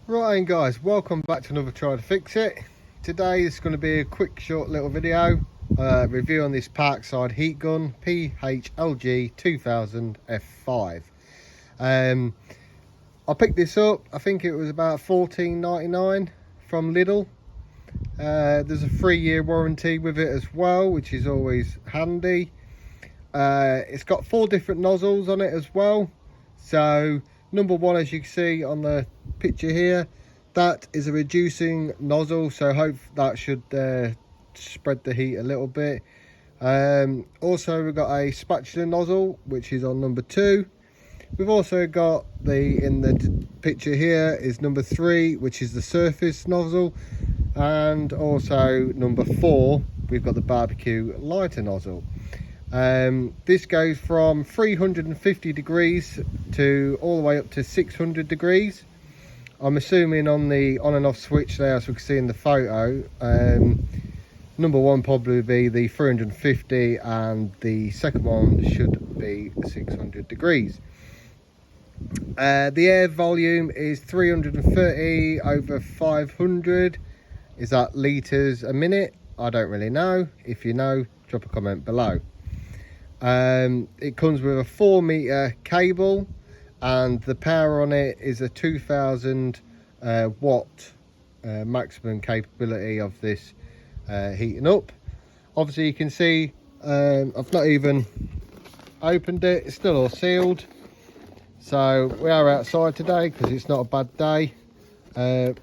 Right then guys, welcome back to another Try to Fix It. Today is going to be a quick short little video review on this Parkside heat gun PHLG 2000 F5. I picked this up, I think it was about $14.99 from LIDL. There's a 3-year warranty with it as well, which is always handy. It's got 4 different nozzles on it as well. So number one, as you can see on the picture here, that is a reducing nozzle, so hope that should spread the heat a little bit. Also we've got a spatula nozzle, which is on number 2. We've also got in the picture here is number 3, which is the surface nozzle, and also number 4 we've got the barbecue lighter nozzle. This goes from 350 degrees to all the way up to 600 degrees. I'm assuming on the on and off switch there, as we can see in the photo, number 1 probably be the 350 and the second one should be 600 degrees. The air volume is 330 over 500. Is that litres a minute? I don't really know. If you know, drop a comment below. It comes with a 4-meter cable, and the power on it is a 2000 watt maximum capability of this heating up. Obviously you can see I've not even opened it, it's still all sealed. So we are outside today because it's not a bad day. I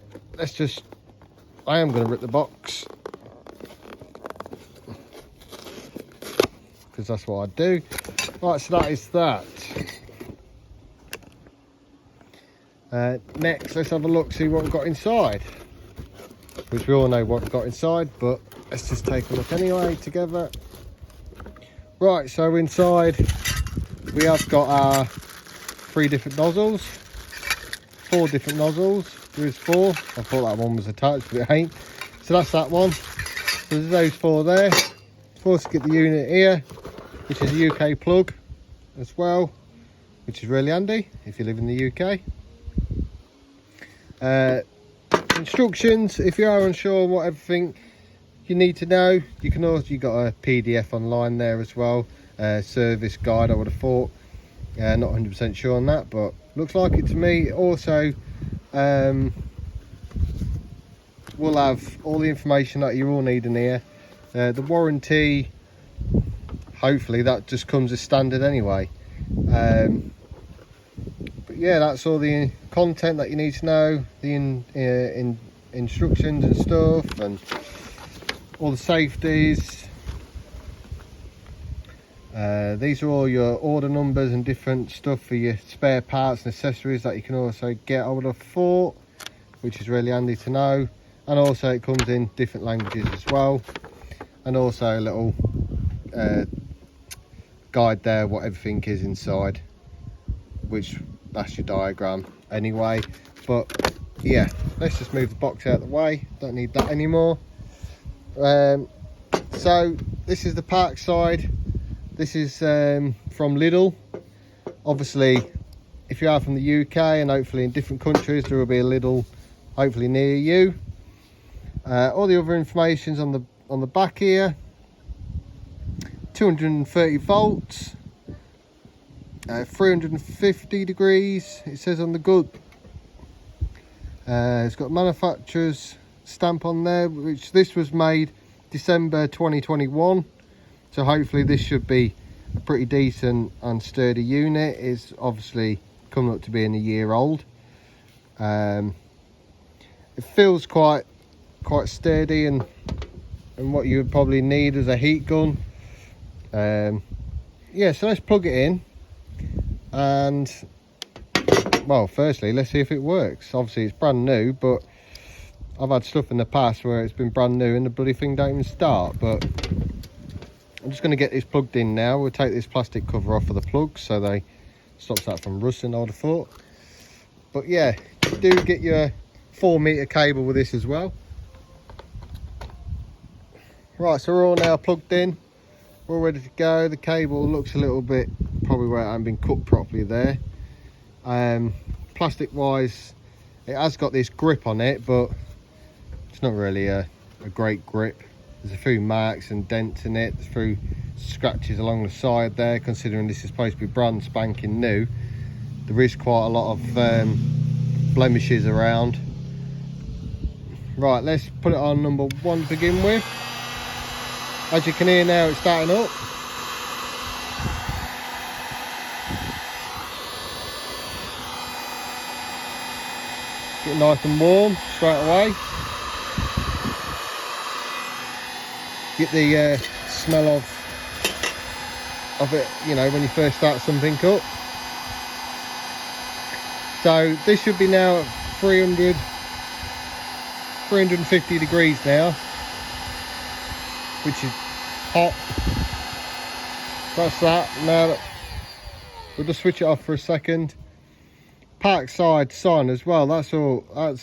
am going to rip the box, because that's what I do. Right, so that is that. Next, let's have a look, see what we've got inside. Which we all know what we've got inside, but let's just take a look anyway together. Right, so inside we have got our 3 different nozzles, 4 different nozzles. There is 4. I thought that one was attached, but it ain't. So that's that one. So there's those 4 there. First, get the unit here, which is a UK plug as well, which is really handy if you live in the UK. Instructions, if you are unsure what everything you need to know, you got a PDF online there as well, service guide. I would have thought, not 100% sure on that, but looks like it to me. Also we'll have all the information that you all need in here. The warranty, hopefully that just comes as standard anyway. But yeah, that's all the content that you need to know, the instructions and stuff, and all the safeties. These are all your order numbers and different stuff for your spare parts and accessories that you can also get, I would have thought, which is really handy to know. And also it comes in different languages as well, and also a little guide there what everything is inside, which that's your diagram anyway. But yeah, let's just move the box out of the way, don't need that anymore. So this is the Parkside. This is from LIDL. Obviously if you are from the UK, and hopefully in different countries, there will be a LIDL hopefully near you. All the other information's on the back here. 230 volts, 350 degrees it says on the gun. It's got manufacturer's stamp on there, which this was made December 2021, so hopefully this should be a pretty decent and sturdy unit. It's obviously coming up to being a year old. It feels quite sturdy and what you would probably need as a heat gun. Yeah, so let's plug it in, and well, firstly let's see if it works. Obviously it's brand new, but I've had stuff in the past where it's been brand new and the bloody thing don't even start. But I'm just going to get this plugged in now. We'll take this plastic cover off of the plug so they stops that from rusting, I would have thought. But yeah, you do get your 4-meter cable with this as well. Right, so we're all now plugged in, we're all ready to go. The cable looks a little bit probably where it hasn't been cut properly there. Plastic wise, It has got this grip on it, but it's not really a great grip. There's a few marks and dents in it. There's a few scratches along the side there, considering this is supposed to be brand spanking new. There is quite a lot of blemishes around. Right, let's put it on number 1 to begin with. As you can hear now, it's starting up. Get nice and warm straight away. Get the smell of it, you know, when you first start something up. So this should be now at 350 degrees now, which is hot. That's that. Now we'll just switch it off for a second. Parkside sign as well, that's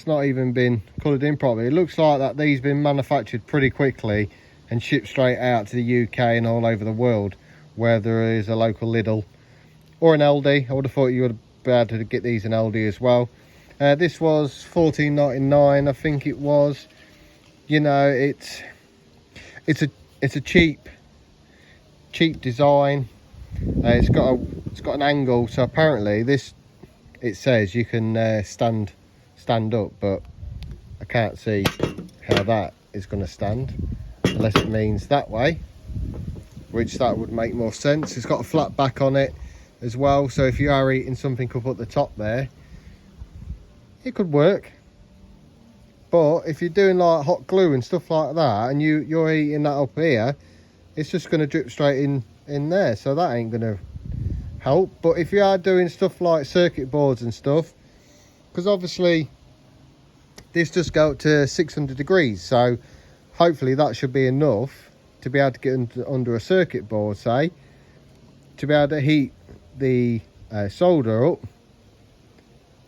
not even been coloured in properly. It looks like that these been manufactured pretty quickly and shipped straight out to the UK and all over the world, where there is a local Lidl or an Aldi. I would have thought you would be able to get these in Aldi as well. This was $14.99, I think it was. You know, it's a cheap design. It's got an angle, so apparently this, it says you can stand up, but I can't see how that is going to stand unless it means that way, which that would make more sense. It's got a flat back on it as well, so if you are eating something up at the top there, it could work. But if you're doing like hot glue and stuff like that, and you're eating that up here, it's just going to drip straight in there, so that ain't going to help. But if you are doing stuff like circuit boards and stuff, because obviously this does go up to 600 degrees, so hopefully that should be enough to be able to get under a circuit board, say, to be able to heat the solder up,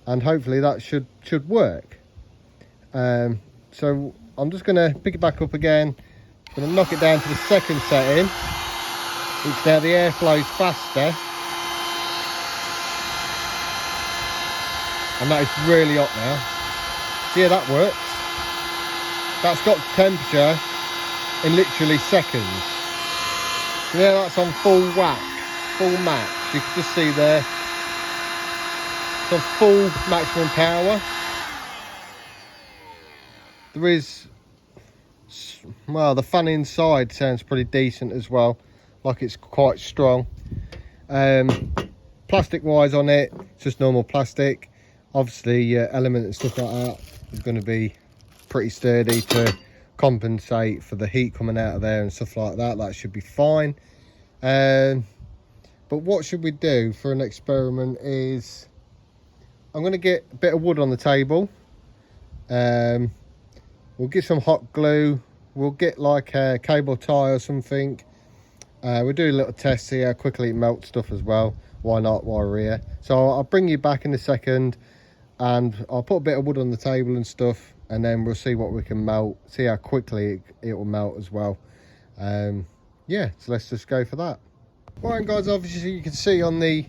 and hopefully that should work. So I'm just going to pick it back up again. I'm going to knock it down to the second setting, which now the air flows faster, and that is really hot now. See how that works? That's got temperature in literally seconds. So now that's on full whack, full max. You can just see there, it's on full maximum power. There is, well, the fan inside sounds pretty decent as well, like it's quite strong. Plastic wise on it, it's just normal plastic. Obviously element and stuff like that is going to be pretty sturdy to compensate for the heat coming out of there and stuff like that. That should be fine. But what should we do for an experiment is, I'm going to get a bit of wood on the table. We'll get some hot glue. We'll get like a cable tie or something. We'll do a little test, see how quickly it melts stuff as well. Why not while we're here? So I'll bring you back in a second, and I'll put a bit of wood on the table and stuff, and then we'll see what we can melt, see how quickly it will melt as well. Yeah, so let's just go for that. Right guys, obviously you can see on the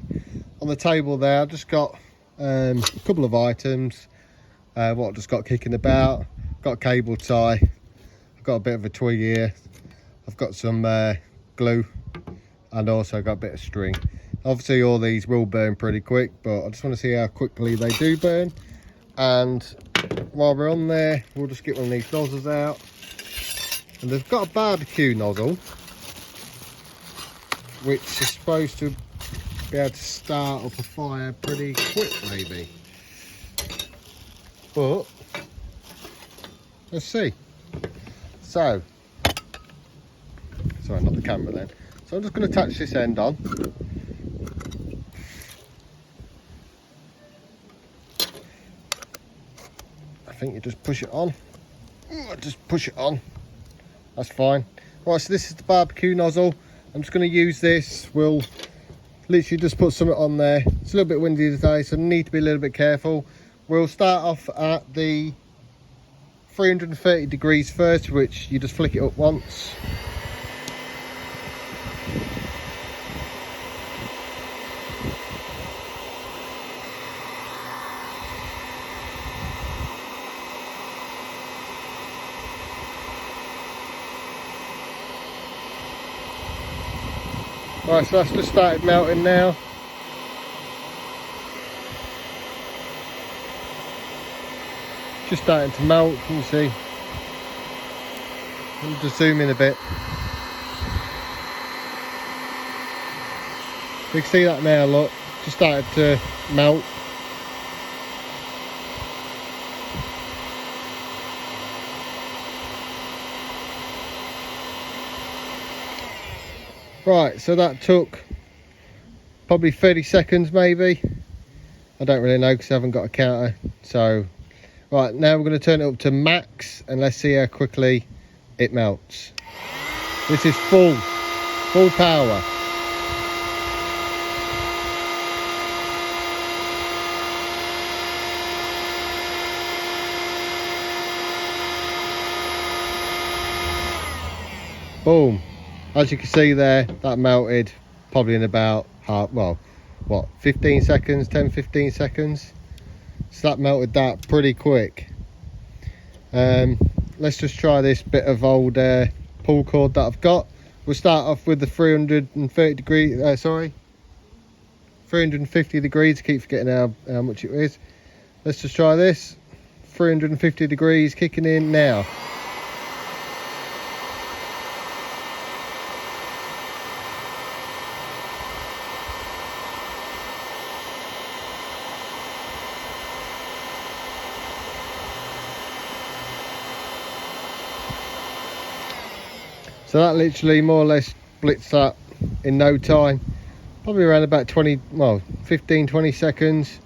table there, I've just got a couple of items what I've just got kicking about. Got a cable tie, I've got a bit of a twig here, I've got some glue, and also got a bit of string. Obviously all these will burn pretty quick, but I just want to see how quickly they do burn. And while we're on there, we'll just get one of these nozzles out, and they've got a barbecue nozzle which is supposed to be able to start up a fire pretty quick maybe, but let's see. So, sorry, not the camera then. So I'm just going to attach this end on. I think you just push it on. Just push it on. That's fine. Right, so this is the barbecue nozzle. I'm just going to use this. We'll literally just put something on there. It's a little bit windy today, so I need to be a little bit careful. We'll start off at the 330 degrees first, which you just flick it up once. Right, so that's just started melting now. Just starting to melt, can you see? Let me just zoom in a bit. You can see that now, look, just started to melt. Right, so that took probably 30 seconds maybe. I don't really know because I haven't got a counter. So, right, now we're going to turn it up to max and let's see how quickly it melts. This is full power. Boom. As you can see there, that melted probably in about 15 seconds, 10-15 seconds. So that melted that pretty quick. Let's just try this bit of old pull cord that I've got. We'll start off with the 350 degrees. Keep forgetting how much it is. Let's just try this. 350 degrees kicking in now. So that literally more or less blitzed that in no time, probably around about 15-20 seconds.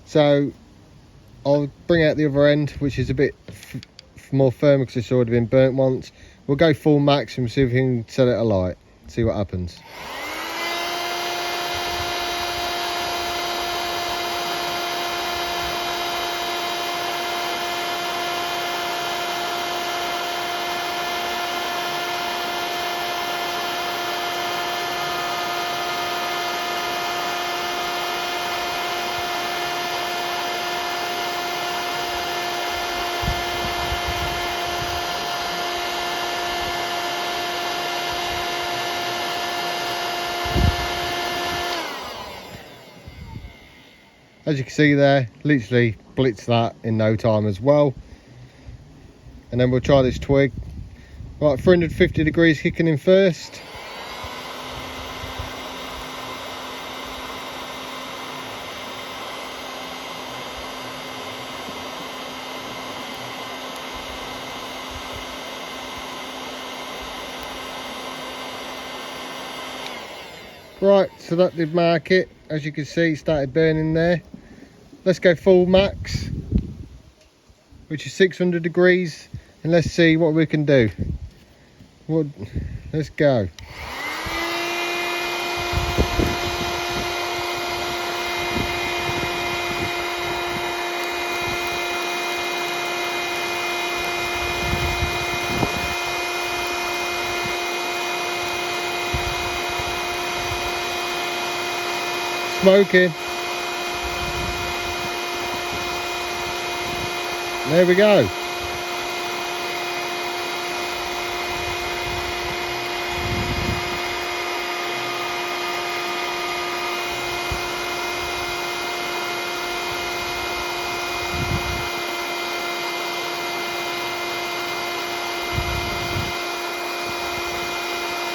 So I'll bring out the other end, which is a bit more firm because it's already been burnt once. We'll go full max and see if we can set it alight, see what happens. As you can see there, literally blitzed that in no time as well. And then we'll try this twig. Right, 350 degrees kicking in first. Right, so that did mark it. As you can see, it started burning there. Let's go full max, which is 600 degrees, and let's see what we can do. Let's go. Smoking. There we go.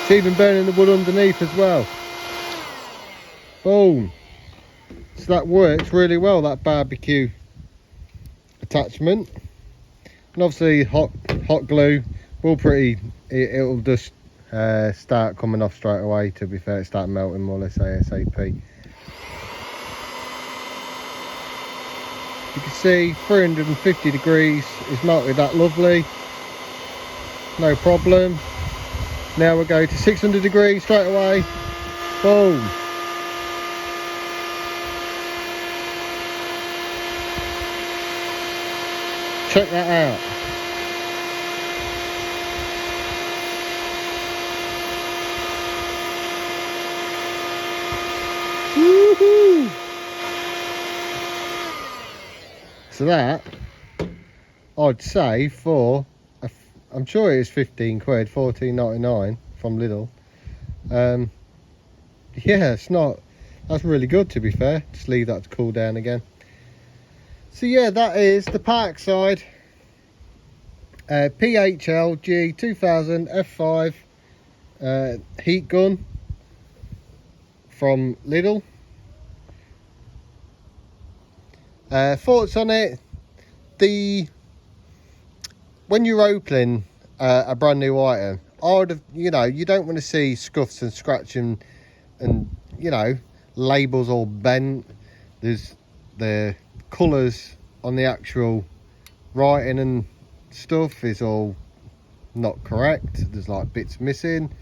It's even burning the wood underneath as well. Boom. So that works really well, that barbecue attachment. And obviously hot glue will it'll just start coming off straight away. To be fair, it start melting more or less ASAP. You can see 350 degrees is melted that lovely, no problem. Now we'll go to 600 degrees straight away. Boom. Check that out. Woohoo! So that, I'd say for, I'm sure it is 15 quid, 14.99 from Lidl. yeah, it's not, that's really good to be fair. Just leave that to cool down again. So yeah, that is the Parkside PHLG 2000 F5 heat gun from Lidl. Thoughts on it? When you're opening a brand new item, I would have, you know, you don't want to see scuffs and scratching and you know, labels all bent. There's the colours on the actual writing and stuff is all not correct. There's like bits missing.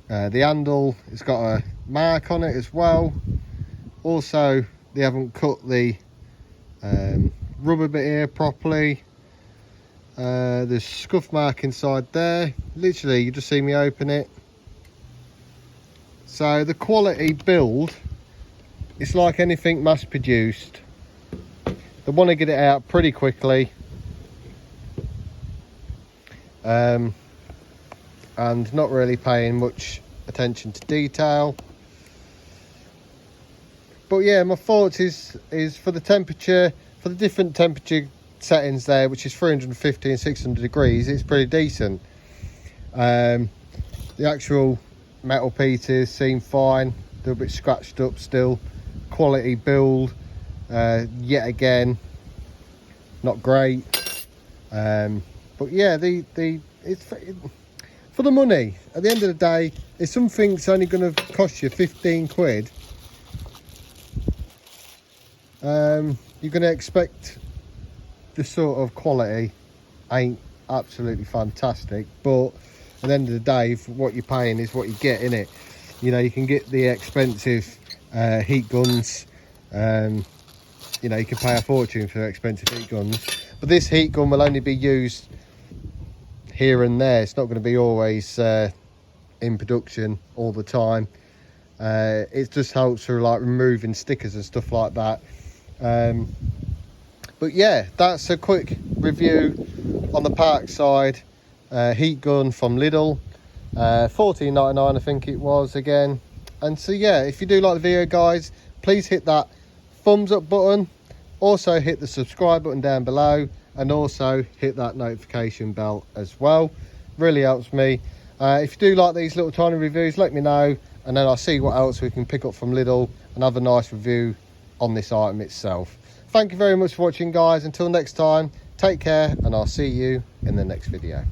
The handle has got a mark on it as well. Also, they haven't cut the rubber bit here properly. There's scuff mark inside there. Literally, you just see me open it. So the quality build, it's like anything mass produced. They want to get it out pretty quickly. And not really paying much attention to detail. But yeah, my thoughts is for the temperature, for the different temperature settings there, which is 350 and 600 degrees, it's pretty decent. The actual metal pieces seem fine. They're a bit scratched up still. Quality build, yet again, not great. But yeah, it's for the money. At the end of the day, if something's only going to cost you 15 quid, you're going to expect the sort of quality ain't absolutely fantastic, but at the end of the day, what you're paying is what you get in it. You know, you can get the expensive heat guns. You know, you can pay a fortune for expensive heat guns, but this heat gun will only be used here and there. It's not going to be always in production all the time. It just helps for like removing stickers and stuff like that. But yeah, that's a quick review on the Parkside heat gun from Lidl. $14.99 I think it was again. And so yeah, if you do like the video guys, please hit that thumbs up button. Also hit the subscribe button down below, and also hit that notification bell as well. Really helps me. If you do like these little tiny reviews, let me know, and then I'll see what else we can pick up from Lidl and have a nice review on this item itself. Thank you very much for watching guys. Until next time, take care, and I'll see you in the next video.